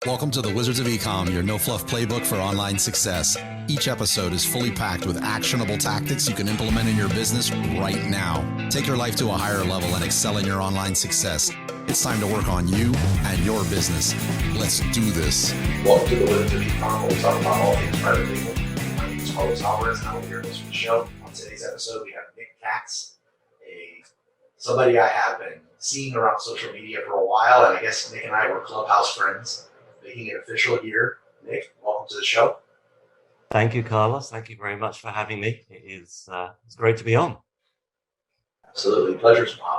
Welcome to the Wizards of Ecom, your no-fluff playbook for online success. Each episode is fully packed with actionable tactics you can implement in your business right now. Take your life to a higher level and excel in your online success. It's time to work on you and your business. Let's do this. Welcome to the Wizards of Ecom, where we talk about all things private legal. My name is Carlos Alvarez, and I will be your host for the show. On today's episode, we have Katz, somebody I have been seeing around social media for a while, and I guess Nick and I were clubhouse friends. Making it official here. Nick, welcome to the show. Thank you, Carlos. Thank you very much for having me. It's great to be on. Absolutely.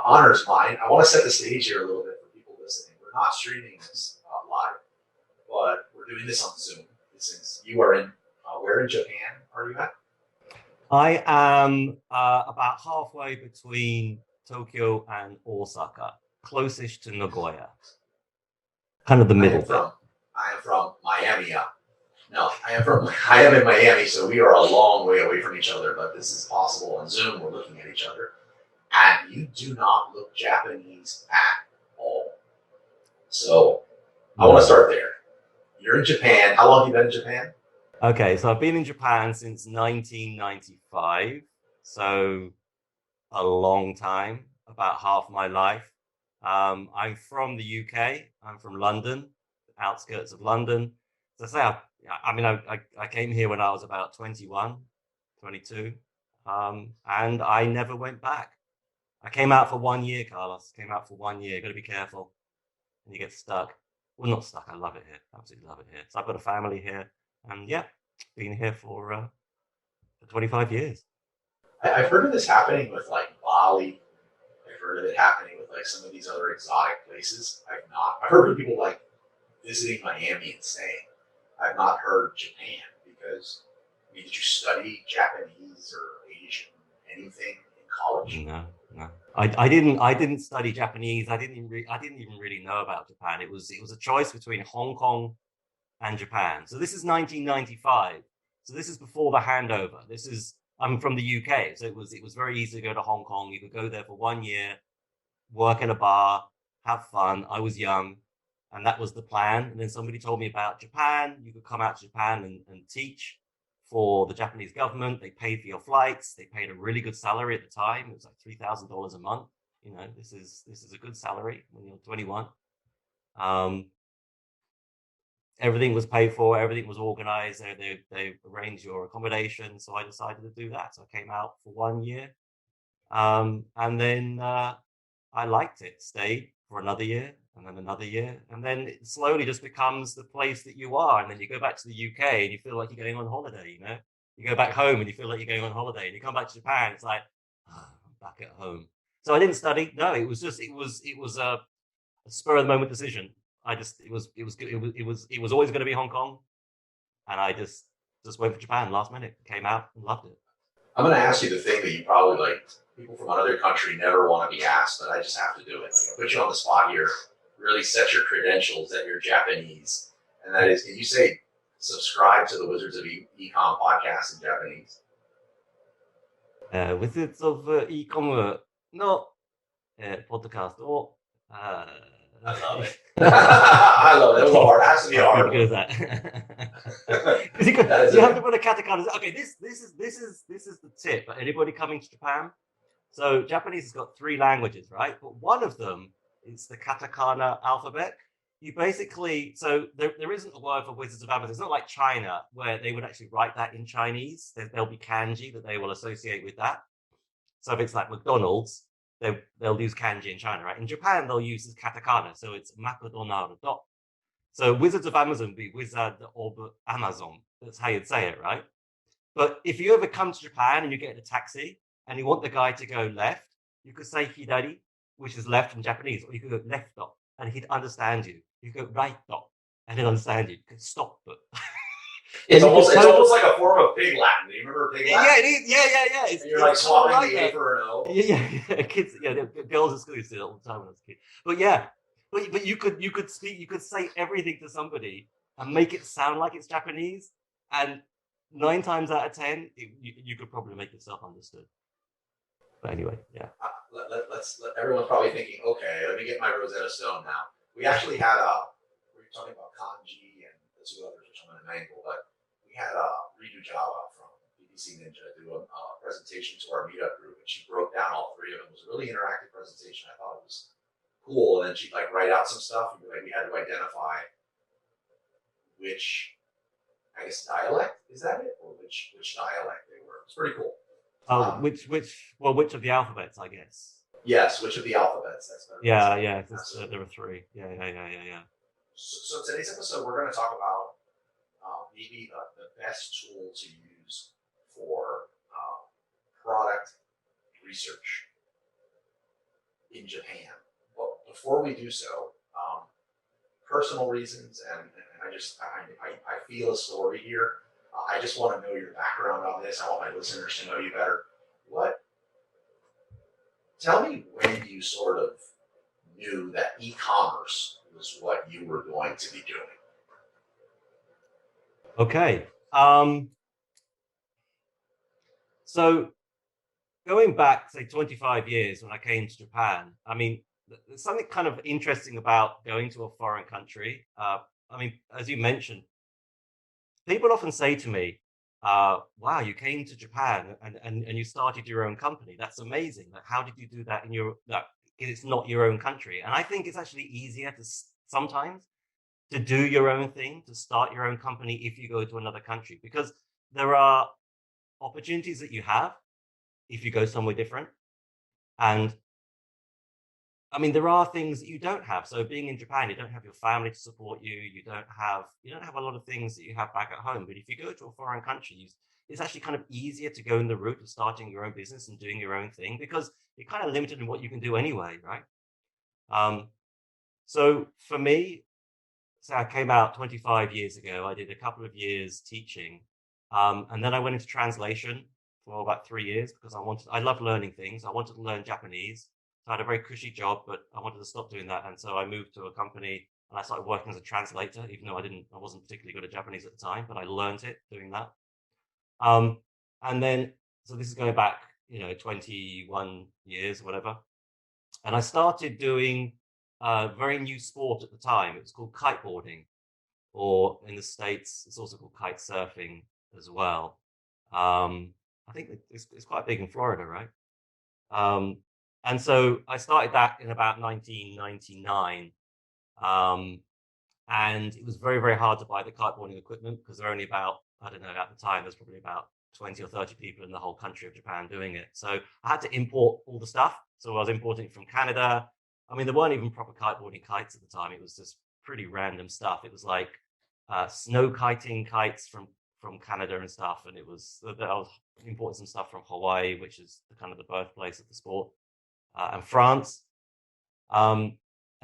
Honor's mine. I want to set the stage here a little bit for people listening. We're not streaming this live, but we're doing this on Zoom. Since you are in, where in Japan are you at? I am about halfway between Tokyo and Osaka, closest to Nagoya. Kind of the middle bit. I am from Miami. I am in Miami, so we are a long way away from each other, but this is possible on Zoom. We're looking at each other, and you do not look Japanese at all. So I want to start there. You're in Japan. How long have you been in Japan? Okay, so I've been in Japan since 1995, so a long time, about half my life. I'm from the UK. I'm from London. Outskirts of London. As I say, I came here when I was about 21, 22, and I never went back. I came out for 1 year, Carlos. Came out for 1 year. Got to be careful, and you get stuck. Well, not stuck. I love it here. Absolutely love it here. So I've got a family here, and yeah, been here for 25 years. I've heard of this happening with like Bali. I've heard of it happening with like some of these other exotic places. I've not. I've heard of people like visiting Miami and staying. I've not heard Japan because, did you study Japanese or Asian anything in college? No. I didn't study Japanese. I didn't even really know about Japan. It was a choice between Hong Kong and Japan. So this is 1995. So this is before the handover. I'm from the UK, so it was very easy to go to Hong Kong. You could go there for 1 year, work in a bar, have fun. I was young. And that was the plan. And then somebody told me about Japan. You could come out to Japan and teach for the Japanese government. They paid for your flights. They paid a really good salary at the time. It was like $3,000 a month. You know, this is a good salary when you're 21. Everything was paid for. Everything was organized. They arranged your accommodation. So I decided to do that. So I came out for 1 year. And then I liked it. Stayed for another year. And then another year, and then it slowly just becomes the place that you are. And then you go back to the UK and you feel like you're going on holiday, you know? You go back home and you feel like you're going on holiday, and you come back to Japan, it's like, I'm back at home. So I didn't study. No, it was a spur of the moment decision. It was always going to be Hong Kong. And I just went for Japan last minute, came out and loved it. I'm going to ask you the thing that you probably people from another country never want to be asked, but I just have to do it. I'll put you on the spot here. Really set your credentials that you're Japanese. And that is, can you say, subscribe to the Wizards of Ecom podcast in Japanese? Wizards of Ecom no podcast. I love it. I love it. It was hard. It has to be hard. Because you have to put a katakana. Okay, this is the tip for anybody coming to Japan. So Japanese has got 3 languages, right? But one of them is the katakana alphabet. You basically, so there isn't a word for Wizards of Amazon. It's not like China where they would actually write that in Chinese. There'll be kanji that they will associate with that. So if it's like McDonald's, they'll use kanji in China, right? In Japan, they'll use this katakana. So it's McDonald's. So Wizards of Amazon would be Wizard of Amazon. That's how you'd say it, right? But if you ever come to Japan and you get in a taxi and you want the guy to go left, you could say hidari, which is left in Japanese, or you could go left, and he'd understand you. You could go right, and he'd understand you. You could stop. It's almost like a form of Pig Latin. Do you remember Pig Latin? Yeah, it is. Yeah. And you're like swapping the A for an O. Yeah. Kids, girls at school used to do it all the time when I was a kid. But yeah, but you could speak, you could say everything to somebody and make it sound like it's Japanese, and 9 times out of 10, you could probably make yourself understood. But anyway, yeah. Let's everyone's probably thinking, okay, let me get my Rosetta Stone now. We actually had talking about kanji and the two others, which I'm going to mangle, but we had Redo Java from BBC Ninja do a presentation to our meetup group, and she broke down all three of them. It was a really interactive presentation. I thought it was cool, and then she'd like write out some stuff, and we had to identify which, I guess, dialect is that it, or which dialect they were. It's pretty cool. Which of the alphabets, I guess. Yes, which of the alphabets? That's better. Yeah. There were three. Yeah. So today's episode, we're going to talk about maybe the best tool to use for product research in Japan. But before we do so, personal reasons, and I feel a story here. I just want to know your background on this. I want my listeners to know you better. Tell me when you sort of knew that e-commerce was what you were going to be doing. Okay. So going back, say, 25 years when I came to Japan, I mean, there's something kind of interesting about going to a foreign country. I mean, as you mentioned, people often say to me, wow, you came to Japan and you started your own company. That's amazing. Like, how did you do that it's not your own country? And I think it's actually easier sometimes to do your own thing, to start your own company if you go to another country, because there are opportunities that you have if you go somewhere different. And I mean, there are things that you don't have. So being in Japan, you don't have your family to support you. You don't have a lot of things that you have back at home. But if you go to a foreign country, it's actually kind of easier to go in the route of starting your own business and doing your own thing, because you're kind of limited in what you can do anyway, right? So for me, I came out 25 years ago. I did a couple of years teaching, and then I went into translation for about 3 years because I love learning things. I wanted to learn Japanese. I had a very cushy job, but I wanted to stop doing that. And so I moved to a company and I started working as a translator, even though I wasn't particularly good at Japanese at the time, but I learned it doing that. And then, so this is going back, 21 years, whatever. And I started doing a very new sport at the time. It was called kiteboarding, or in the States, it's also called kite surfing as well. I think it's quite big in Florida, right? And so I started that in about 1999. And it was very, very hard to buy the kiteboarding equipment because there are only about, I don't know, at the time, there's probably about 20 or 30 people in the whole country of Japan doing it. So I had to import all the stuff. So I was importing from Canada. I mean, there weren't even proper kiteboarding kites at the time. It was just pretty random stuff. It was like snow kiting kites from Canada and stuff. And I was importing some stuff from Hawaii, which is kind of the birthplace of the sport. And France. And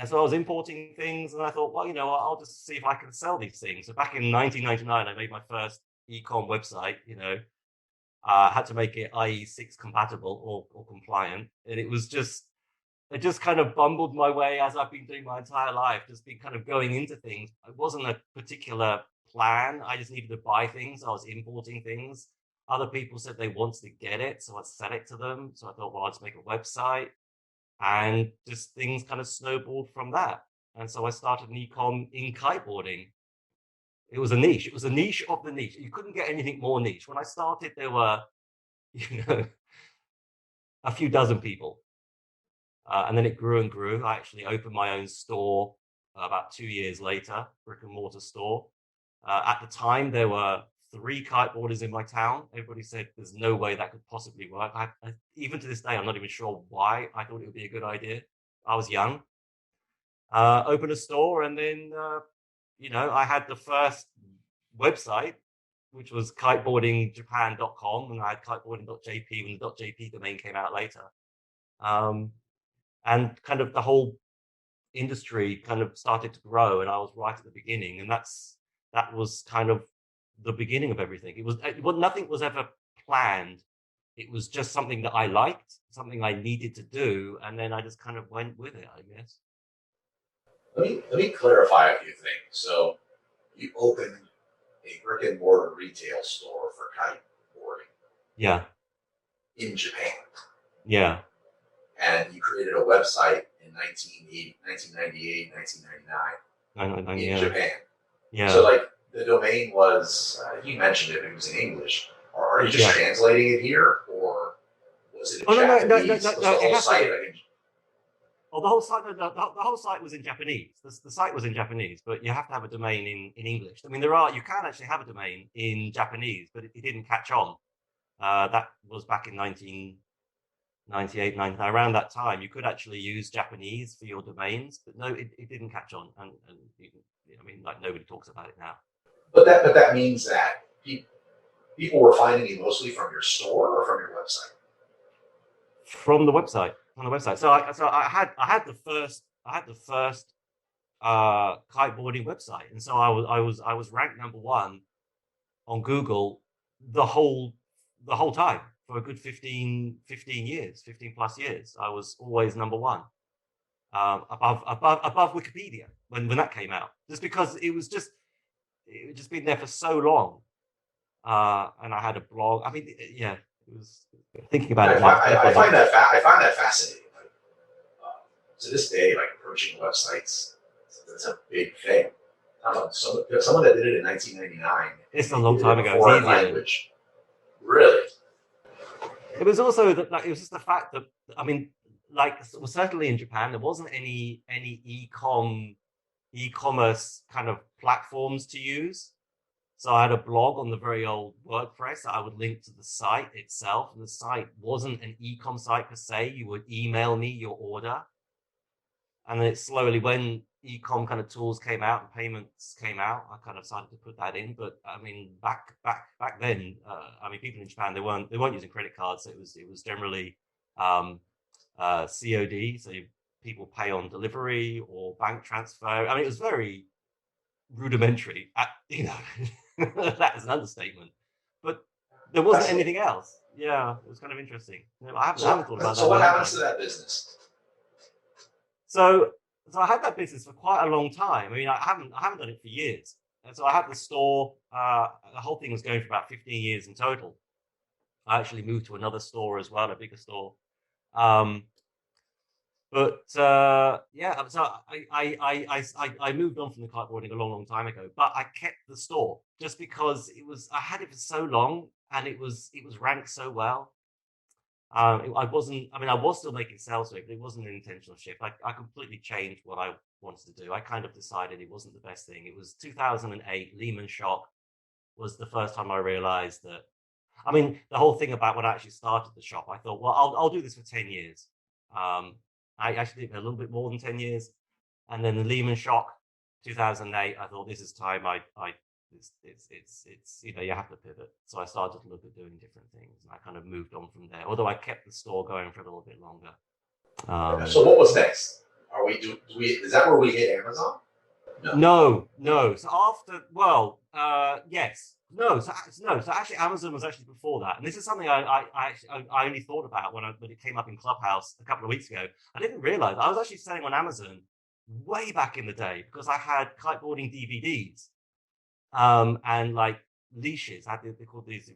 so I was importing things and I thought, well, I'll just see if I can sell these things. So back in 1999, I made my first Ecom website, I had to make it IE6 compatible or compliant. And it just kind of bumbled my way as I've been doing my entire life, just been kind of going into things. It wasn't a particular plan. I just needed to buy things. I was importing things. Other people said they wanted to get it, so I'd sell it to them. So I thought, well, I'll just make a website. And just things kind of snowballed from that. And so I started an ecom in kiteboarding. It was a niche. It was a niche of the niche. You couldn't get anything more niche. When I started, there were, a few dozen people. And then it grew and grew. I actually opened my own store about 2 years later, brick and mortar store. At the time, there were 3 kiteboarders in my town. Everybody said there's no way that could possibly work. Even to this day, I'm not even sure why I thought it would be a good idea. I was young. Opened a store, and then, I had the first website, which was kiteboardingjapan.com, and I had kiteboarding.jp when the .jp domain came out later. And kind of the whole industry kind of started to grow, and I was right at the beginning, and that was kind of the beginning of everything. Nothing was ever planned. It was just something that I liked, something I needed to do, and then I just kind of went with it, I guess. Let me clarify a few things. So you opened a brick and mortar retail store for kiteboarding. Yeah. In Japan. Yeah. And you created a website in 1998, 1999. 999, in yeah. Japan. Yeah. So like the domain was, you mentioned it was in English. Or are you just Yeah. translating it here, or was it in Oh no, Japanese? Was the it whole has to site be. like in Well, the whole site, the whole site was in Japanese. The site was in Japanese, but you have to have a domain in English. I mean, you can actually have a domain in Japanese, but it didn't catch on. That was back in 1998, 99. Around that time, you could actually use Japanese for your domains, but no, it didn't catch on. And I mean, like nobody talks about it now. But that means that people were finding you mostly from your store or from your website? From the website. So I had the first kiteboarding website, and so I was ranked number one on Google the whole time for a good 15 years, 15 plus years. I was always number one, above Wikipedia when that came out, just because it had just been there for so long, and I had a blog. I mean, yeah, it was thinking about it now. I find that fascinating. Like, to this day, like approaching websites, that's a big thing. Someone that did it in 1999. It's a long time ago. Foreign language. Really? It was also that, like, it was just the fact that, I mean, like, well, certainly in Japan, there wasn't any e-commerce kind of platforms to use. So I had a blog on the very old WordPress that I would link to the site itself. And the site wasn't an e-com site per se. You would email me your order. And then it slowly, when e-com kind of tools came out and payments came out, I kind of started to put that in. But I mean, back then, I mean, people in Japan, they weren't using credit cards. So it was generally COD. So people pay on delivery or bank transfer. I mean, it was very rudimentary. You know, that is an understatement. But there wasn't anything else. Yeah, it was kind of interesting. I haven't thought about that. So what happens to that business? So I had that business for quite a long time. I mean, I haven't done it for years. And so I had the store. The whole thing was going for about 15 years in total. I actually moved to another store as well, a bigger store. Yeah, so I moved on from the kiteboarding a long time ago, but I kept the store just because I had it for so long and it was ranked so well. I was still making sales to it, but it wasn't an intentional shift. I completely changed what I wanted to do. I kind of decided it wasn't the best thing. It was 2008, Lehman shock was the first time I realized that. I mean, the whole thing about when I actually started the shop, I thought, well, I'll do this for 10 years. I actually did it a little bit more than 10 years. And then the Lehman shock, 2008, I thought this is time it's you know, you have to pivot. So I started to look at doing different things, and I kind of moved on from there. Although I kept the store going for a little bit longer. So what was next? Is that where we hit Amazon? No. So after, well, yes, no. So actually, Amazon was actually before that, and this is something I only thought about when it came up in Clubhouse a couple of weeks ago. I didn't realize I was actually selling on Amazon way back in the day because I had kiteboarding DVDs. And like leashes, they called these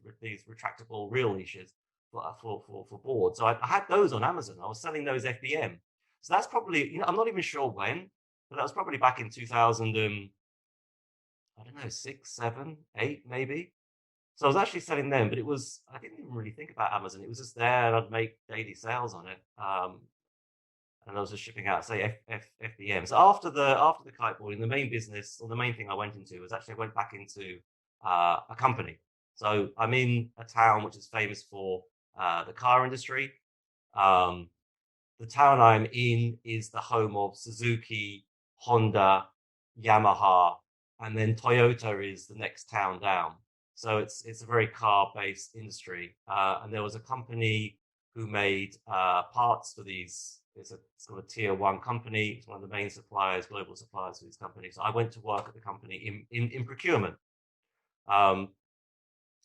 retractable reel leashes for board. So I had those on Amazon. I was selling those FBM. So that's probably, you know, I'm not even sure when, but that was probably back in 2000. I don't know, 6, 7, 8, maybe. So I was actually selling them, but I didn't even really think about Amazon. It was just there, and I'd make daily sales on it. And I was just shipping out, say, FBM. So after the kiteboarding, the main business, or the main thing I went into was actually I went back into a company. So I'm in a town which is famous for the car industry. The town I'm in is the home of Suzuki, Honda, Yamaha, and then Toyota is the next town down. So it's a very car-based industry. And there was a company who made parts for these. It's a sort of tier 1 company. It's one of the main suppliers, global suppliers for these companies. So I went to work at the company in procurement.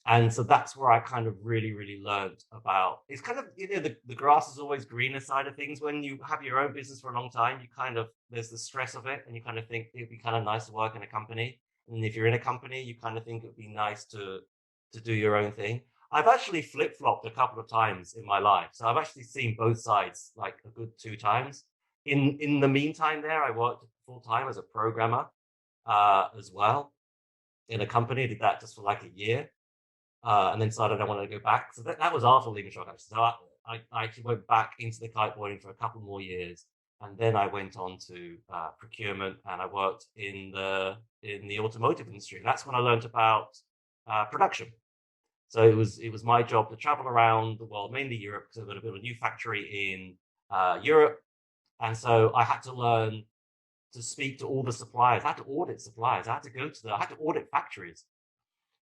And so that's where I kind of really, really learned about, it's kind of, you know, the grass is always greener side of things. When you have your own business for a long time, you kind of, there's the stress of it, and you kind of think it'd be kind of nice to work in a company. And if you're in a company, you kind of think it'd be nice to do your own thing. I've actually flip-flopped a couple of times in my life. So I've actually seen both sides like a good 2 times. In the meantime there, I worked full-time as a programmer. as well in a company. I did that just for like a year, and then decided I wanted to go back. So that was after leaving Shock, actually. So I actually went back into the kiteboarding for a couple more years, and then I went on to procurement, and I worked in the automotive industry. That's when I learned about production. So it was my job to travel around the world, mainly Europe, because I've got to build a new factory in Europe, and so I had to learn to speak to all the suppliers. I had to audit suppliers. I had to audit factories.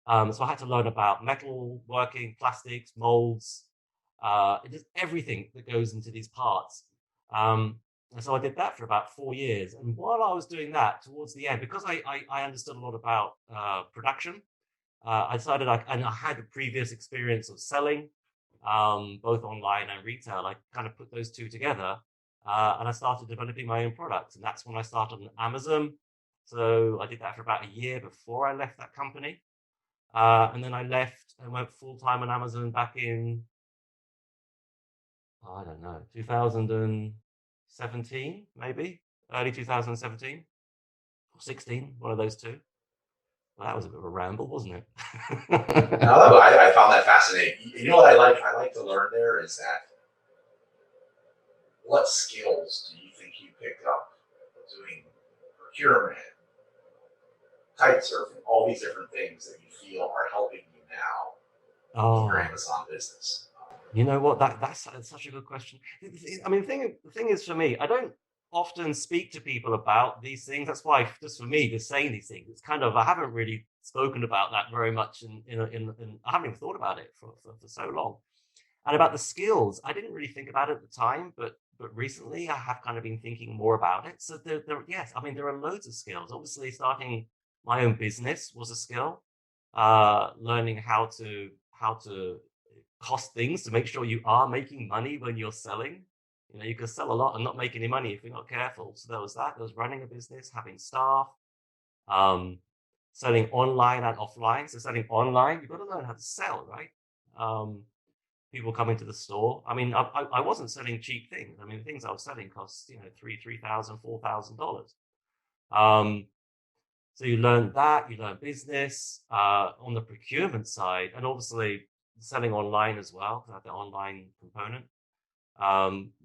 So I had to learn about metal working, plastics, molds, just everything that goes into these parts. And so I did that for about 4 years. And while I was doing that, towards the end, because I understood a lot about production, I decided and I had a previous experience of selling, both online and retail. I kind of put those two together, and I started developing my own products. And that's when I started on Amazon. So I did that for about a year before I left that company. And then I left and went full-time on Amazon back in, I don't know, 2017, maybe, early 2017 or 16, one of those two. Well, that was a bit of a ramble, wasn't it? No, I found that fascinating. You know what I like to learn there is that what skills do you think you picked up doing procurement, kite surfing, all these different things that you feel are helping you now in your Amazon business? You know what? That's such a good question. I mean, the thing is, for me, I don't often speak to people about these things. That's why, just for me, just saying these things, it's kind of, I haven't really spoken about that very much, in I haven't even thought about it for so long. And about the skills, I didn't really think about it at the time, but recently I have kind of been thinking more about it. So yes, I mean, there are loads of skills. Obviously, starting my own business was a skill. Learning how to cost things to make sure you are making money when you're selling. You know, you can sell a lot and not make any money if you're not careful. So there was that. There was running a business, having staff, selling online and offline. So selling online, you've got to learn how to sell, right? People come into the store. I mean, I wasn't selling cheap things. I mean, the things I was selling cost, $3,000, $4,000. So you learn that, you learn business on the procurement side, and obviously selling online as well, because I had the online component.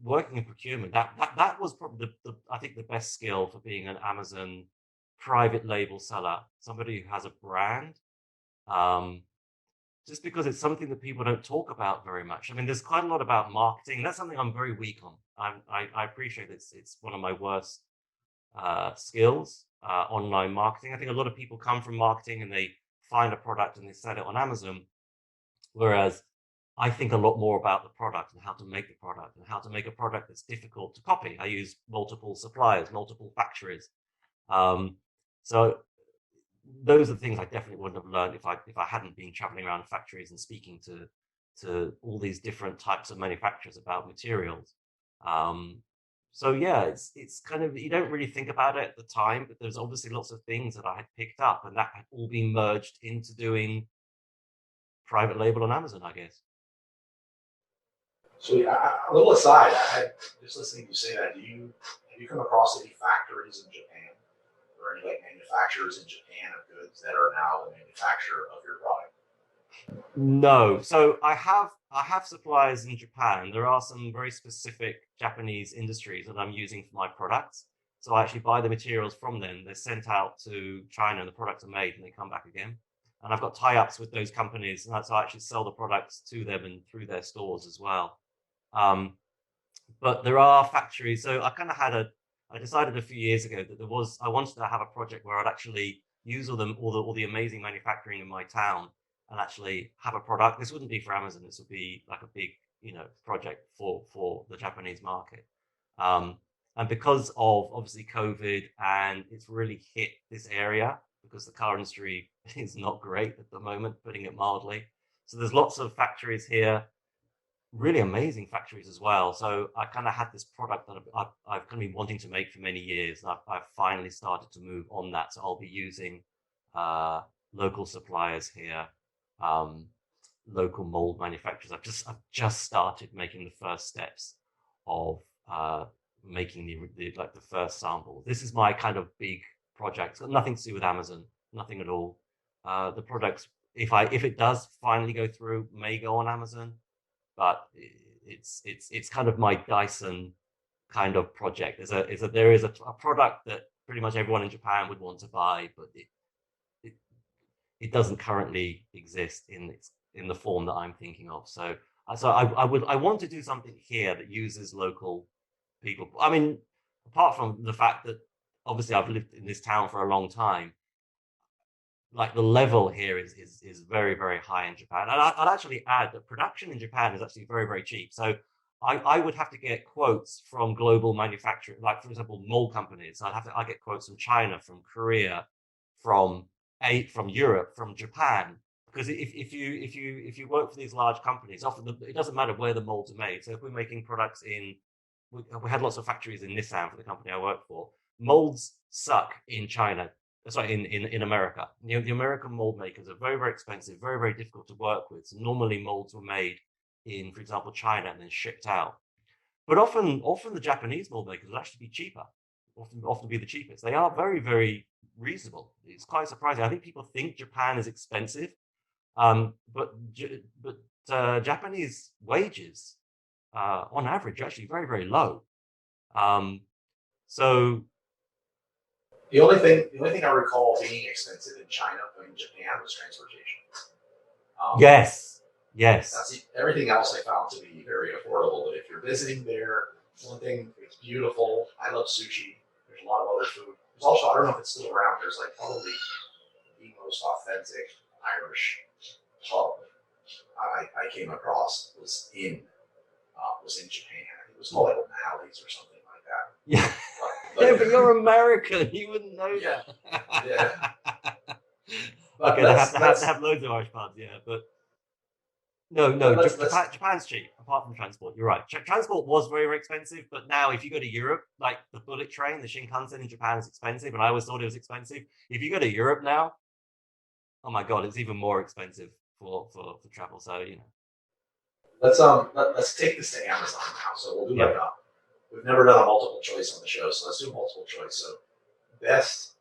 Working in procurement, that was probably I think the best skill for being an Amazon private label seller, somebody who has a brand. Just because it's something that people don't talk about very much. I mean, there's quite a lot about marketing. That's something I'm very weak on. I appreciate it's one of my worst skills, online marketing. I think a lot of people come from marketing and they find a product and they sell it on Amazon, whereas I think a lot more about the product and how to make the product and how to make a product that's difficult to copy. I use multiple suppliers, multiple factories. So those are the things I definitely wouldn't have learned if I hadn't been traveling around factories and speaking to all these different types of manufacturers about materials. So yeah, it's kind of, you don't really think about it at the time, but there's obviously lots of things that I had picked up, and that had all been merged into doing private label on Amazon, I guess. So a little aside, just listening to you say that, have you come across any factories in Japan or any manufacturers in Japan of goods that are now the manufacturer of your product? No. So I have suppliers in Japan. There are some very specific Japanese industries that I'm using for my products. So I actually buy the materials from them. They're sent out to China and the products are made and they come back again. And I've got tie-ups with those companies. And so I actually sell the products to them and through their stores as well. But there are factories. So I decided a few years ago that I wanted to have a project where I'd actually use all the amazing manufacturing in my town and actually have a product. This wouldn't be for Amazon. This would be like a big, project for the Japanese market. And because of obviously COVID, and it's really hit this area because the car industry is not great at the moment, putting it mildly. So there's lots of factories here, really amazing factories as well. So I kind of had this product that I've kind of been wanting to make for many years. And I've finally started to move on that. So I'll be using local suppliers here, local mold manufacturers. I've just started making the first steps of making the first sample. This is my kind of big project. It's got nothing to do with Amazon, nothing at all. The products, if it does finally go through, may go on Amazon, but it's kind of my Dyson kind of project. There is a product that pretty much everyone in Japan would want to buy, but it doesn't currently exist in the form that I'm thinking of. So I want to do something here that uses local people. I mean, apart from the fact that obviously I've lived in this town for a long time, like the level here is very, very high in Japan. And I'd actually add that production in Japan is actually very, very cheap. So I would have to get quotes from global manufacturers, like for example, mold companies. I get quotes from China, from Korea, from Europe, from Japan. Because if you work for these large companies, often it doesn't matter where the molds are made. So if we're making products we had lots of factories in Nissan for the company I work for. Molds suck in China. Sorry, in America. The American mold makers are very, very expensive, very, very difficult to work with. So normally molds were made in, for example, China and then shipped out. But often the Japanese mold makers will actually be cheaper, often be the cheapest. They are very, very reasonable. It's quite surprising. I think people think Japan is expensive, but Japanese wages, on average, are actually very, very low. So the only thing I recall being expensive in Japan was transportation. Yes. Everything else I found to be very affordable. But if you're visiting there, one thing, it's beautiful. I love sushi. There's a lot of other food. There's also, I don't know if it's still around. There's like probably the most authentic Irish pub I came across was in Japan. I think it was called like O'Malley's or something like that. Yeah. But you're American. You wouldn't know that. Yeah. Okay, they have to have loads of Irish pubs, yeah. But no, Japan's cheap, apart from transport. You're right. Transport was very, very expensive, but now if you go to Europe, like the bullet train, the Shinkansen in Japan is expensive, and I always thought it was expensive. If you go to Europe now, oh my God, it's even more expensive for travel. So, you know. Let's take this to Amazon now. So we'll do we've never done a multiple choice on the show, so let's do multiple choice. So best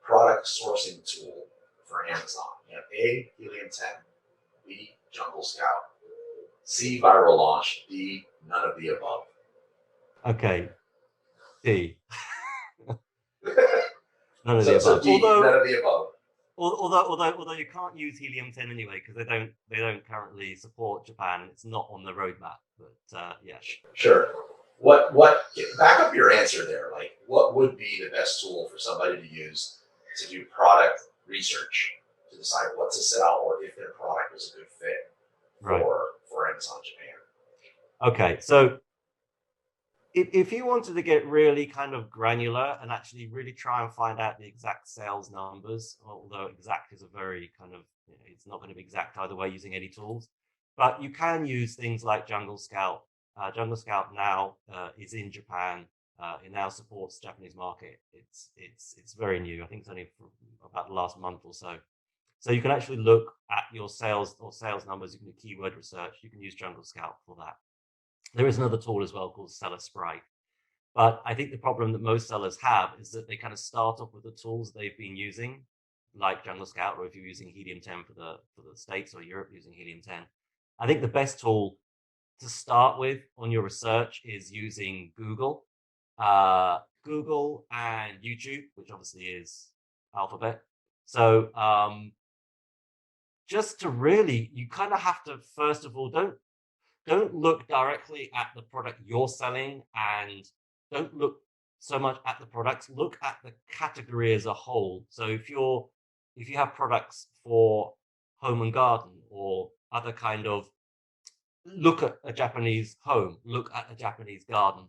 product sourcing tool for Amazon. You have A, Helium-10, B, Jungle Scout, C, Viral Launch, D, none of the above. Okay, D. None of the above. So D, none of the above. Although you can't use Helium-10 anyway because they don't currently support Japan. It's not on the roadmap. But yeah. Sure. What back up your answer there. Like, what would be the best tool for somebody to use to do product research to decide what to sell or if their product was a good fit for Amazon Japan? Okay, so if you wanted to get really kind of granular and actually really try and find out the exact sales numbers, although exact is a very kind of, it's not going to be exact either way using any tools, but you can use things like Jungle Scout. Jungle Scout now is in Japan. It now supports the Japanese market. It's very new. I think it's only for about the last month or so. So you can actually look at your sales numbers. You can do keyword research. You can use Jungle Scout for that. There is another tool as well called Seller Sprite. But I think the problem that most sellers have is that they kind of start off with the tools they've been using, like Jungle Scout, or if you're using Helium-10 for the States or Europe using Helium-10. I think the best tool to start with on your research is using Google and YouTube, which obviously is Alphabet. So just to really, you kind of have to, first of all, don't look directly at the product you're selling and don't look so much at the products, look at the category as a whole. So if you have products for home and garden or other kind of, look at a Japanese home, look at a Japanese garden.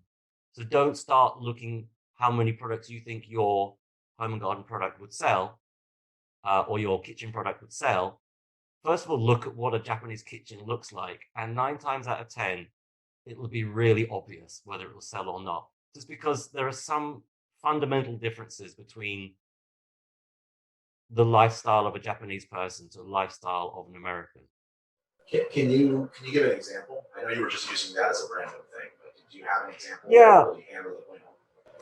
So don't start looking how many products you think your home and garden product would sell or your kitchen product would sell. First of all, look at what a Japanese kitchen looks like. And 9 times out of 10, it will be really obvious whether it will sell or not. Just because there are some fundamental differences between the lifestyle of a Japanese person to the lifestyle of an American. Can you give an example? I know you were just using that as a random thing, but do you have an example? Yeah. Really handle it?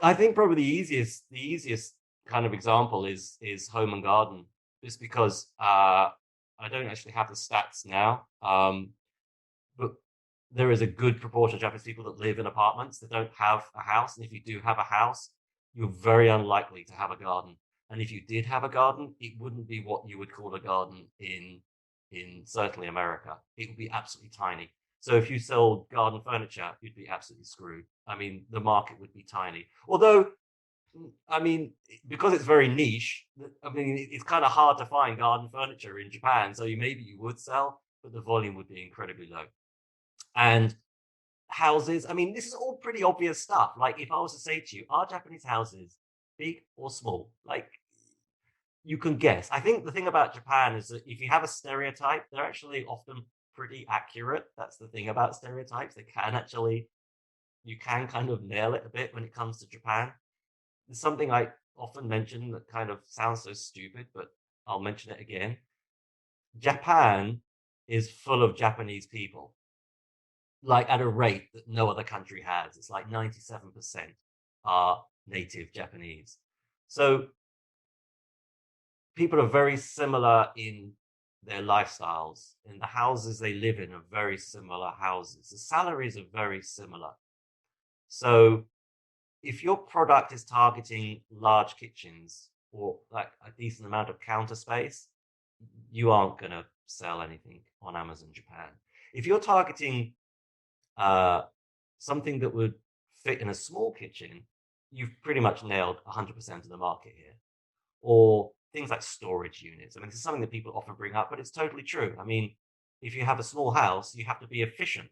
I think probably the easiest kind of example is home and garden, just because I don't actually have the stats now, but there is a good proportion of Japanese people that live in apartments that don't have a house, and if you do have a house, you're very unlikely to have a garden. And if you did have a garden, it wouldn't be what you would call a garden in certainly America. It would be absolutely tiny. So if you sold garden furniture, you'd be absolutely screwed. I mean, the market would be tiny. Although, I mean, because it's very niche, I mean, it's kind of hard to find garden furniture in Japan. So maybe you would sell, but the volume would be incredibly low. And houses, I mean, this is all pretty obvious stuff. Like, if I was to say to you, are Japanese houses big or small? Like, you can guess. I think the thing about Japan is that if you have a stereotype, they're actually often pretty accurate. That's the thing about stereotypes. You can kind of nail it a bit when it comes to Japan. There's something I often mention that kind of sounds so stupid, but I'll mention it again. Japan is full of Japanese people, like at a rate that no other country has. It's like 97% are native Japanese. So people are very similar in their lifestyles, and the houses they live in are very similar houses. The salaries are very similar. So if your product is targeting large kitchens or like a decent amount of counter space, you aren't going to sell anything on Amazon Japan. If you're targeting something that would fit in a small kitchen, you've pretty much nailed 100% of the market here. Or things like storage units. I mean, this is something that people often bring up, but it's totally true. I mean, if you have a small house, you have to be efficient.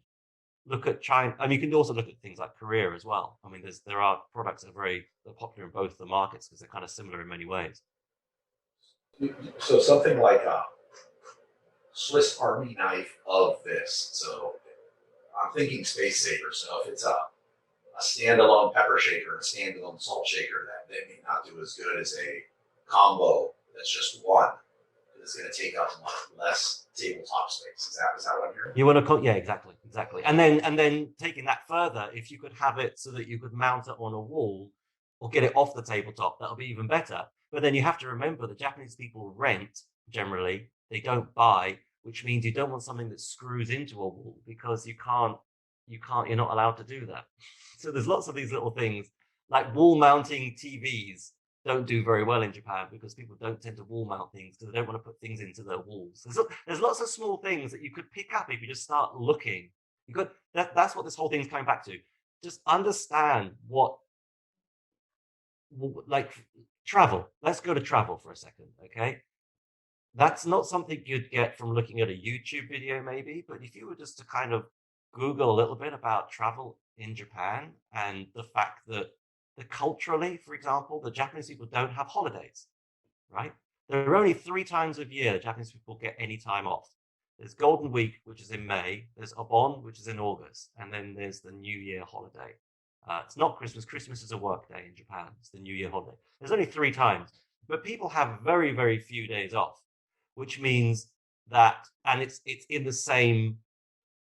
Look at China. I mean, you can also look at things like Korea as well. I mean, there are products that are very popular in both the markets because they're kind of similar in many ways. So something like a Swiss Army knife of this. So I'm thinking space saver. So if it's a standalone pepper shaker and a standalone salt shaker, that they may not do as good as a combo that's just one. It's going to take up much less tabletop space. Is that what I'm hearing? You want to, yeah, exactly. And then taking that further, if you could have it so that you could mount it on a wall or get it off the tabletop, that'll be even better. But then you have to remember that Japanese people rent generally; they don't buy, which means you don't want something that screws into a wall because you're not allowed to do that. So there's lots of these little things like wall mounting TVs. Don't do very well in Japan because people don't tend to wall mount things because they don't want to put things into their walls. There's lots of small things that you could pick up if you just start looking. That's what this whole thing's coming back to. Just understand like travel. Let's go to travel for a second, okay? That's not something you'd get from looking at a YouTube video, maybe, but if you were just to kind of Google a little bit about travel in Japan and the fact that culturally, for example, the Japanese people don't have holidays, right? There are only 3 times of year Japanese people get any time off. There's Golden Week, which is in May. There's Obon, which is in August. And then there's the New Year holiday. It's not Christmas. Christmas is a work day in Japan. It's the New Year holiday. There's only 3 times. But people have very, very few days off, which means that, and it's in the same,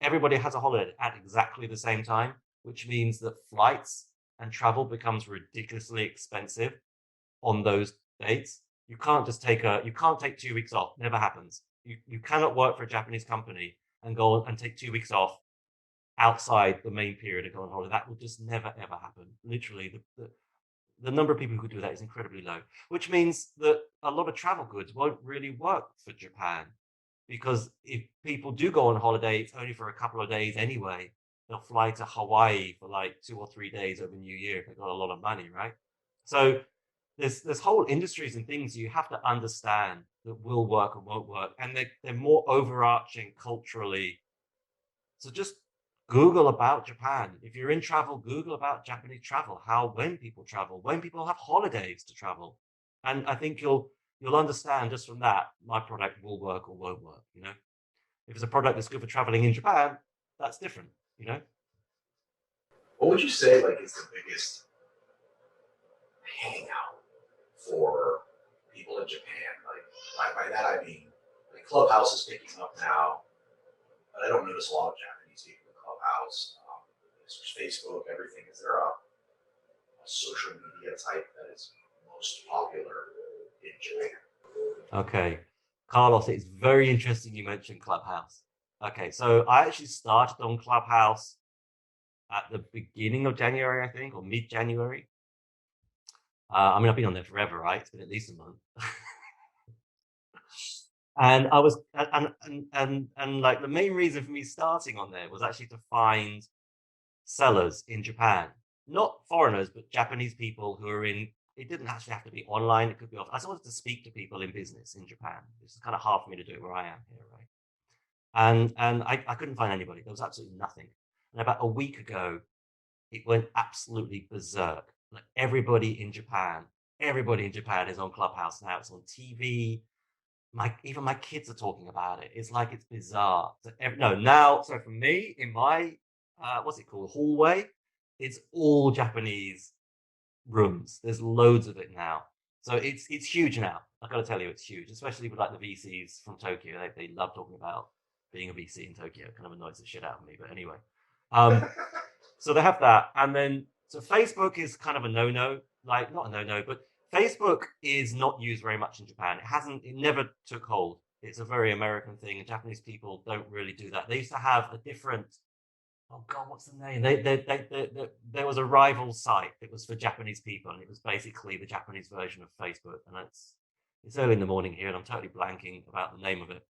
everybody has a holiday at exactly the same time, which means that flights and travel becomes ridiculously expensive on those dates. You can't just take 2 weeks off. Never happens. You cannot work for a Japanese company and go and take 2 weeks off outside the main period and go on holiday. That will just never, ever happen. Literally, the number of people who do that is incredibly low, which means that a lot of travel goods won't really work for Japan because if people do go on holiday, it's only for a couple of days anyway. They'll fly to Hawaii for like 2 or 3 days over New Year if they've got a lot of money, right? So there's whole industries and things you have to understand that will work and won't work, and they're more overarching culturally. So just Google about Japan. If you're in travel, Google about Japanese travel, when people travel, when people have holidays to travel, and I think you'll understand just from that my product will work or won't work. If it's a product that's good for traveling in Japan, that's different. What would you say is the biggest hangout for people in Japan? By that I mean Clubhouse is picking up now, but I don't notice a lot of Japanese people in Clubhouse. There's Facebook, everything. Is there a social media type that is most popular in Japan. Okay. Carlos, it's very interesting you mentioned Clubhouse. Okay, so I actually started on Clubhouse at the beginning of January, I think, or mid-January. I mean, I've been on there forever, right? It's been at least a month. And I was, and like the main reason for me starting on there was actually to find sellers in Japan, not foreigners, but Japanese people who are in. It didn't actually have to be online; it could be off. I just wanted to speak to people in business in Japan. It's kind of hard for me to do where I am here, right? And I couldn't find anybody. There was absolutely nothing. And about a week ago, it went absolutely berserk. Like everybody in Japan is on Clubhouse now. It's on TV. Even my kids are talking about it. It's like it's bizarre. So so for me in my what's it called, hallway, it's all Japanese rooms. There's loads of it now. So it's huge now. I've got to tell you, it's huge, especially with like the VCs from Tokyo. They love talking about being a VC in Tokyo. It kind of annoys the shit out of me, but anyway. So they have that, and then so Facebook is kind of a no-no. Like not a no-no, but Facebook is not used very much in Japan. It never took hold. It's a very American thing, and Japanese people don't really do that. They used to have a different, oh God, what's the name? There was a rival site that was for Japanese people, and it was basically the Japanese version of Facebook. And it's early in the morning here, and I'm totally blanking about the name of it.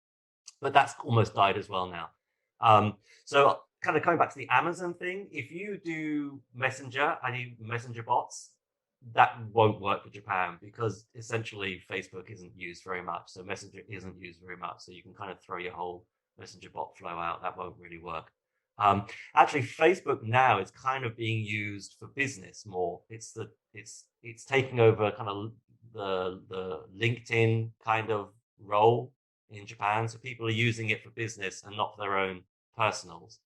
But that's almost died as well now. So kind of coming back to the Amazon thing, if you do Messenger and you Messenger bots, that won't work for Japan because essentially Facebook isn't used very much. So Messenger isn't used very much. So you can kind of throw your whole Messenger bot flow out. That won't really work. Actually, Facebook now is kind of being used for business more. It's taking over kind of the LinkedIn kind of role in Japan. So people are using it for business and not for their own personals.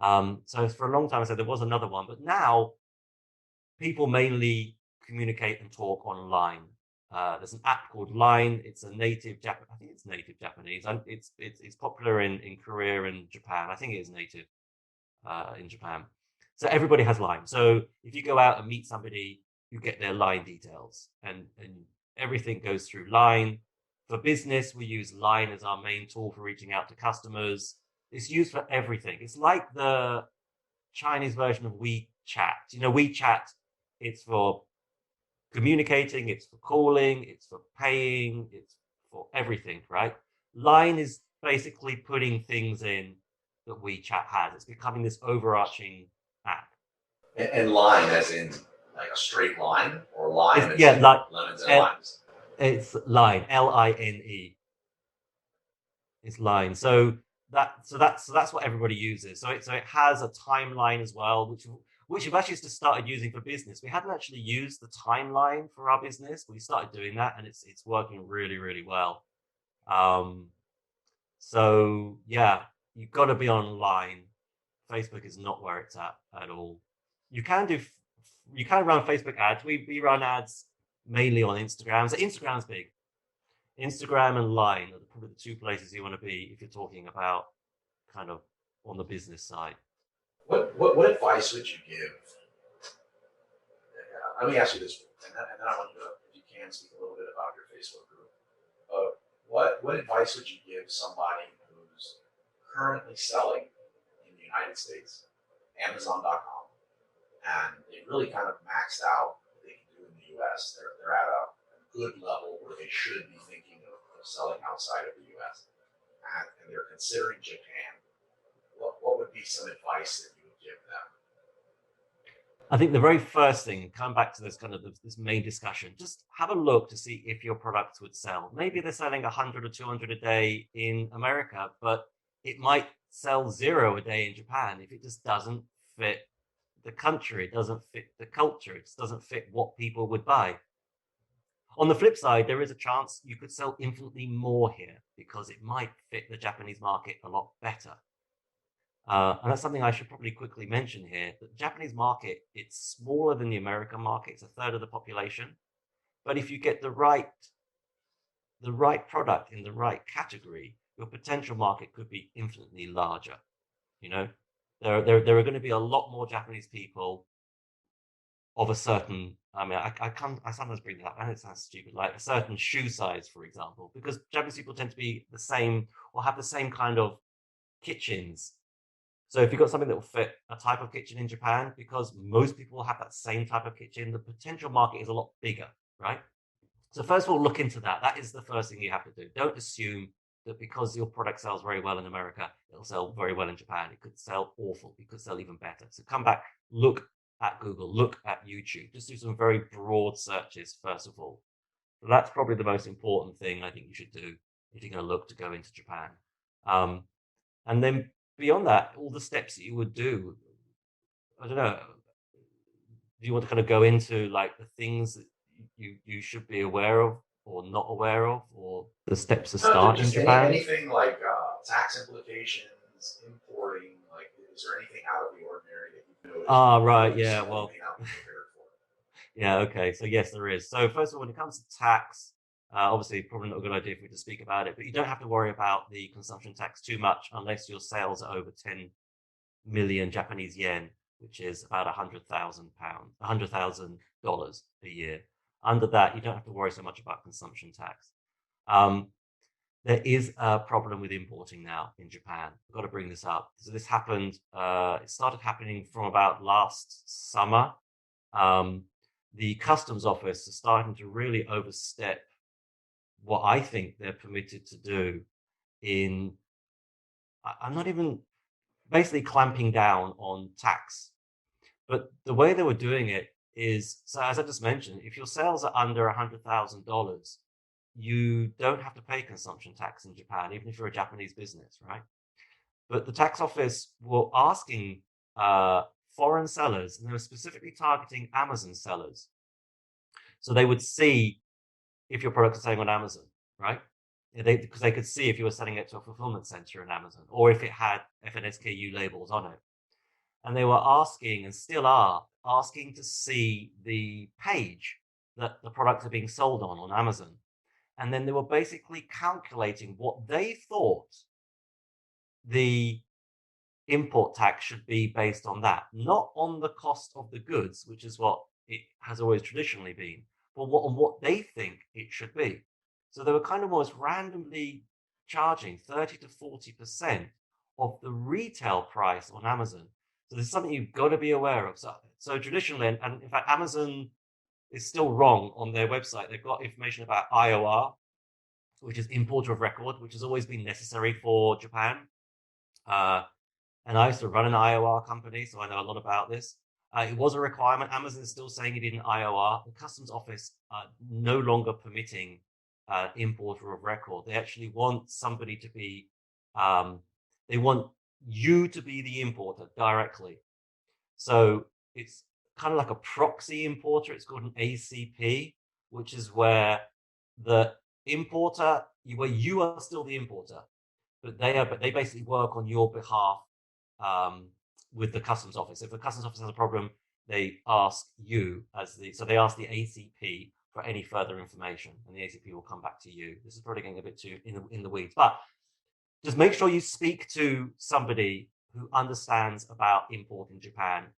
So for a long time, I said there was another one, but now people mainly communicate and talk online. There's an app called Line. It's a native Japanese. I think it's native Japanese. And it's popular in Korea and Japan. I think it is native in Japan. So everybody has Line. So if you go out and meet somebody, you get their Line details, and everything goes through Line. For business, we use Line as our main tool for reaching out to customers. It's used for everything. It's like the Chinese version of WeChat. You know, WeChat, it's for communicating, it's for calling, it's for paying, it's for everything, right? Line is basically putting things in that WeChat has. It's becoming this overarching app. And line as in like a straight line, or lime as yeah, in like lemons and limes? It's Line, Line. It's Line. So that's what everybody uses. So it has a timeline as well, which we've actually just started using for business. We hadn't actually used the timeline for our business. We started doing that, and it's working really, really well. So yeah, you've got to be online. Facebook is not where it's at all. You can run Facebook ads. We run ads mainly on Instagram. So Instagram's big. Instagram and Line are probably the two places you want to be if you're talking about kind of on the business side. What advice would you give? Let me ask you this, and then I want you to, if you can, speak a little bit about your Facebook group. What advice would you give somebody who's currently selling in the United States, Amazon.com, and they really kind of maxed out what they can do in the US? They're at a good level where they should be thinking of selling outside of the US, and they're considering Japan. What would be some advice that you would give them? I think the very first thing, come back to this kind of this main discussion, just have a look to see if your products would sell. Maybe they're selling 100 or 200 a day in America, but it might sell 0 a day in Japan if it just doesn't fit the country, it doesn't fit the culture, it just doesn't fit what people would buy. On the flip side, there is a chance you could sell infinitely more here because it might fit the Japanese market a lot better. And that's something I should probably quickly mention here. The Japanese market, it's smaller than the American market. It's 1/3 of the population. But if you get the right product in the right category, your potential market could be infinitely larger. You know, there are going to be a lot more Japanese people of a certain, I mean, I sometimes bring it up, and it sounds stupid, like a certain shoe size, for example, because Japanese people tend to be the same or have the same kind of kitchens. So if you've got something that will fit a type of kitchen in Japan, because most people will have that same type of kitchen, the potential market is a lot bigger, right? So first of all, look into that. That is the first thing you have to do. Don't assume that because your product sells very well in America, it'll sell very well in Japan. It could sell awful. It could sell even better. So come back, look at Google, look at YouTube. Just do some very broad searches, first of all. So that's probably the most important thing I think you should do if you're going to look to go into Japan. And then beyond that, all the steps that you would do, I don't know, do you want to kind of go into like the things that you should be aware of or not aware of, or the steps to start in Japan? Anything like tax implications, importing, like is there anything out of the ordinary that you've noticed? Right, yeah, well, yeah, okay, so yes, there is. So first of all, when it comes to tax, obviously probably not a good idea for me to speak about it, but you don't have to worry about the consumption tax too much unless your sales are over 10 million Japanese yen, which is about $100,000 a year. Under that, you don't have to worry so much about consumption tax. There is a problem with importing now in Japan. I've got to bring this up. So this happened, it started happening from about last summer. The customs office is starting to really overstep what I think they're permitted to do in, I'm not even, basically clamping down on tax. But the way they were doing it is, so as I just mentioned, if your sales are under $100,000, you don't have to pay consumption tax in Japan, even if you're a Japanese business, right? But the tax office were asking foreign sellers, and they were specifically targeting Amazon sellers. So they would see if your product is selling on Amazon, right? Because they could see if you were selling it to a fulfillment center in Amazon, or if it had FNSKU labels on it. And they were asking, and still are, asking to see the page that the products are being sold on Amazon. And then they were basically calculating what they thought the import tax should be based on that, not on the cost of the goods, which is what it has always traditionally been, but on what they think it should be. So they were kind of almost randomly charging 30 to 40% of the retail price on Amazon. So this is something you've got to be aware of. So traditionally, and in fact, Amazon is still wrong on their website. They've got information about IOR, which is importer of record, which has always been necessary for Japan. And I used to run an IOR company, so I know a lot about this. It was a requirement. Amazon is still saying you need an IOR. The customs office are no longer permitting importer of record. They actually want somebody to be, they want you to be the importer directly. So it's kind of like a proxy importer. It's called an ACP, which is where the importer, where you are still the importer, but they basically work on your behalf with the customs office. If the customs office has a problem, they ask you so they ask the ACP for any further information, and the ACP will come back to you. This is probably getting a bit too in the weeds, but just make sure you speak to somebody who understands about import in Japan.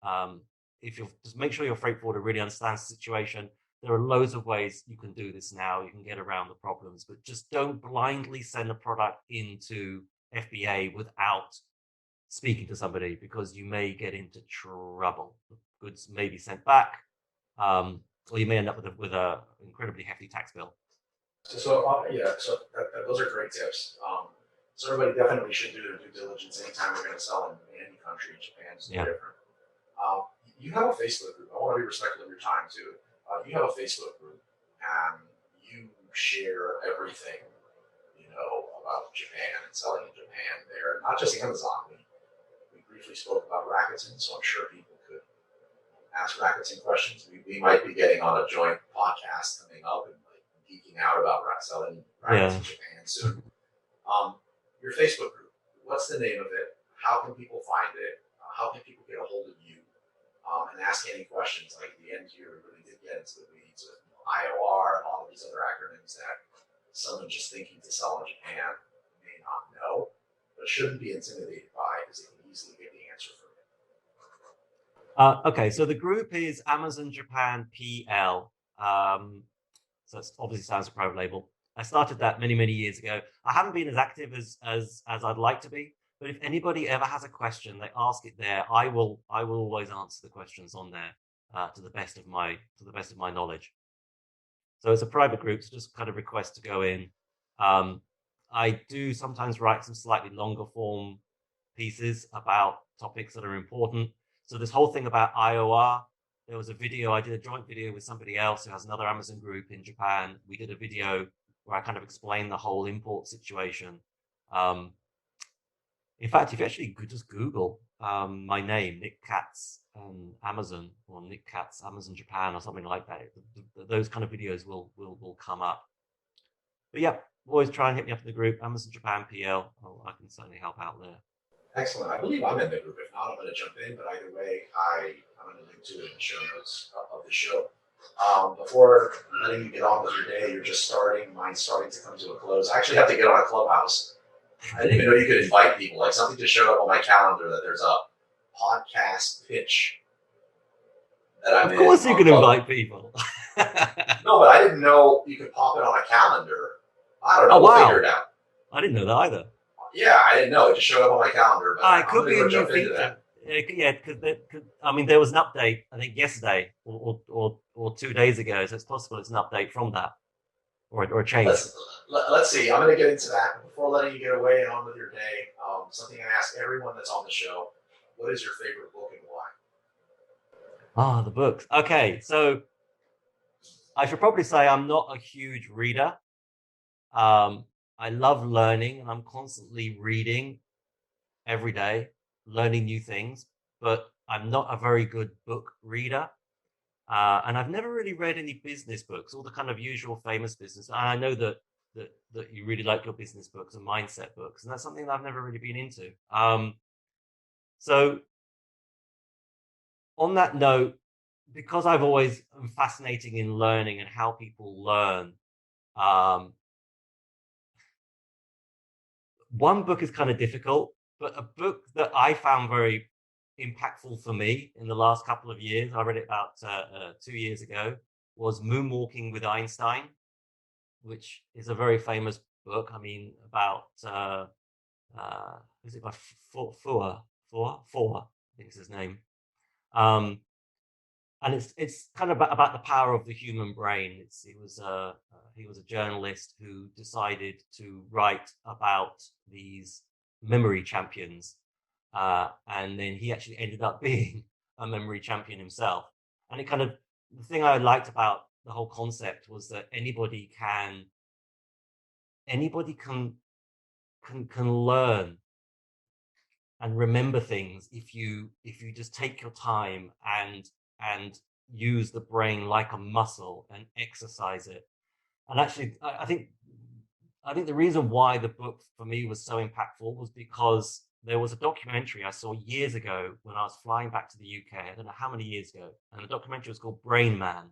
Just make sure your freight forwarder really understands the situation. There are loads of ways you can do this now. You can get around the problems, but just don't blindly send a product into FBA without speaking to somebody, because you may get into trouble. The goods may be sent back, or you may end up with a incredibly hefty tax bill. So those are great tips. So everybody definitely should do their due diligence anytime they're going to sell in any country. Japan is no different. You have a Facebook group. I want to be respectful of your time too. You have a Facebook group, and you share everything about Japan and selling in Japan there. Not just Amazon. We briefly spoke about Rakuten, so I'm sure people could ask Rakuten questions. We might be getting on a joint podcast coming up and geeking out about selling Rakuten Japan soon. Your Facebook group, what's the name of it? How can people find it? How can people get a hold of you and ask any questions? Like at the end here, we really did get into the weeds with IOR and all of these other acronyms that someone just thinking to sell in Japan may not know, but shouldn't be intimidated by, because they can easily get the answer from it. Okay, so the group is Amazon Japan PL. So it obviously sounds a private label. I started that many years ago. I haven't been as active as I'd like to be, but if anybody ever has a question, they ask it there. I will always answer the questions on there to the best of my knowledge. So it's a private group, so just kind of request to go in. Um, I do sometimes write some slightly longer form pieces about topics that are important. So this whole thing about IOR, there was a video, I did a joint video with somebody else who has another Amazon group in Japan. We did a video where I kind of explained the whole import situation. Um, in fact, if you actually could just Google my name, Nick Katz, Amazon, or Nick Katz, Amazon Japan, or something like that, those kind of videos will come up. But yeah, always try and hit me up in the group, Amazon Japan PL. I can certainly help out there. Excellent. I believe I'm in the group. If not, I'm going to jump in. But either way, I'm going to link to it in the show notes of the show. Before letting you get on with your day, you're just starting. Mine's starting to come to a close. I actually have to get on a Clubhouse. I didn't even know you could invite people. Like something just showed up on my calendar that there's a podcast pitch that I'm in. Of course, you can invite people. No, but I didn't know you could pop it on a calendar. I don't know. We'll figure it out. I didn't know that either. Yeah, I didn't know. It just showed up on my calendar. But it could be a new feature. Yeah, because I mean, there was an update, I think, yesterday or 2 days ago. So it's possible it's an update from that or a change. Let's see. I'm going to get into that. Before letting you get away and on with your day, something I ask everyone that's on the show, what is your favorite book and why? The books. Okay, so I should probably say I'm not a huge reader. I love learning, and I'm constantly reading every day, learning new things, but I'm not a very good book reader. And I've never really read any business books, all the kind of usual famous business. And I know that you really like your business books and mindset books, and that's something that I've never really been into. So on that note, because I've always been fascinating in learning and how people learn, one book is kind of difficult, but a book that I found very impactful for me in the last couple of years, I read it about 2 years ago, was Moonwalking with Einstein, which is a very famous book. I mean, about, is it by Foer, I think is his name. And it's kind of about the power of the human brain. He was a journalist who decided to write about these memory champions, and then he actually ended up being a memory champion himself. And the thing I liked about the whole concept was that anybody can learn and remember things if you just take your time and use the brain like a muscle and exercise it. And actually, I think the reason why the book for me was so impactful was because there was a documentary I saw years ago when I was flying back to the UK. I don't know how many years ago. And the documentary was called Brain Man.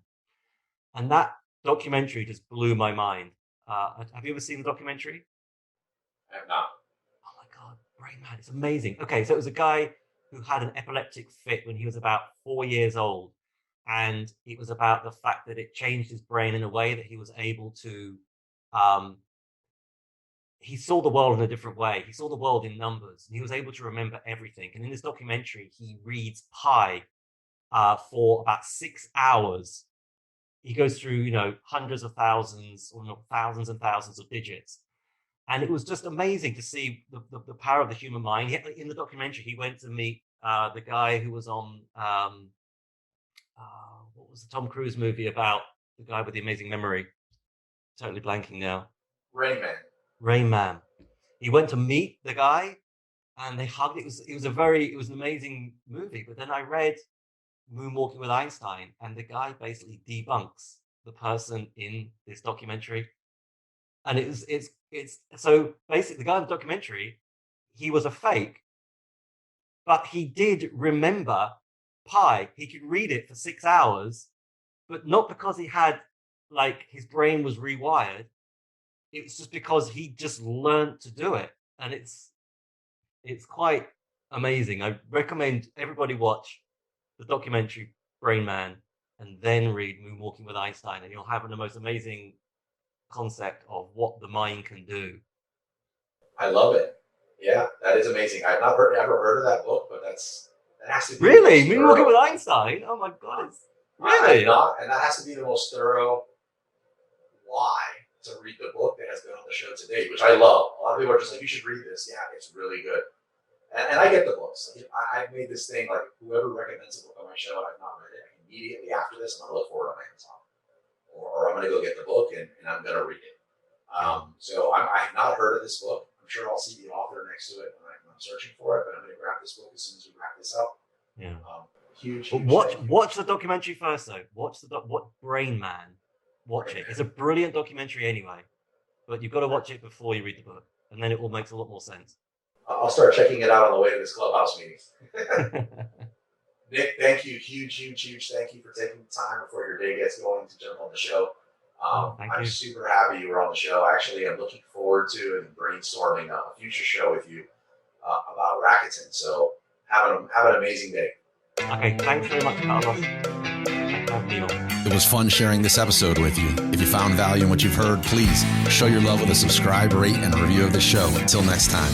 And that documentary just blew my mind. Have you ever seen the documentary? I have not. Oh my God, Brain Man, it's amazing. Okay, so it was a guy who had an epileptic fit when he was about 4 years old. And it was about the fact that it changed his brain in a way that he was able to, he saw the world in a different way. He saw the world in numbers, and he was able to remember everything. And in this documentary, he reads pi for about 6 hours. He goes through, hundreds of thousands or thousands and thousands of digits. And it was just amazing to see the power of the human mind. In the documentary, he went to meet the guy who was on, what was the Tom Cruise movie about the guy with the amazing memory? Totally blanking now. Rain Man. He went to meet the guy, and they hugged. It was an amazing movie. But then I read Moonwalking with Einstein, and the guy basically debunks the person in this documentary. And it's so basically the guy in the documentary, he was a fake, but he did remember pi. He could read it for 6 hours, but not because he had his brain was rewired. It's just because he just learned to do it. And it's quite amazing. I recommend everybody watch the documentary Brain Man and then read Moonwalking with Einstein, and you'll have the most amazing concept of what the mind can do. I love it. Yeah, that is amazing. I've not ever heard of that book, but that has to be Really? Moonwalking with Einstein? Oh my God. Really? And that has to be the most thorough why to read the book that has been on the show today, which I love. A lot of people are just like, you should read this. Yeah, it's really good. And I get the books. Like, I've made this thing, like, whoever recommends a book on my show and I've not read it, immediately after this, I'm going to look for it on Amazon. Or I'm going to go get the book and I'm going to read it. So I have not heard of this book. I'm sure I'll see the author next to it when I'm searching for it, but I'm going to grab this book as soon as we wrap this up. Yeah. Huge. Watch the documentary first, though. Watch Brain Man. Watch it. It's a brilliant documentary anyway, but you've got to watch it before you read the book, and then it all makes a lot more sense. I'll start checking it out on the way to this clubhouse meeting. Nick, thank you. Huge thank you for taking the time before your day gets going to jump on the show. I'm super happy you were on the show. Actually, I'm looking forward to and brainstorming a future show with you about Rakuten. So have an amazing day. Okay, thanks very much, Carlos. It was fun sharing this episode with you. If you found value in what you've heard, please show your love with a subscribe, rate, and review of the show. Until next time.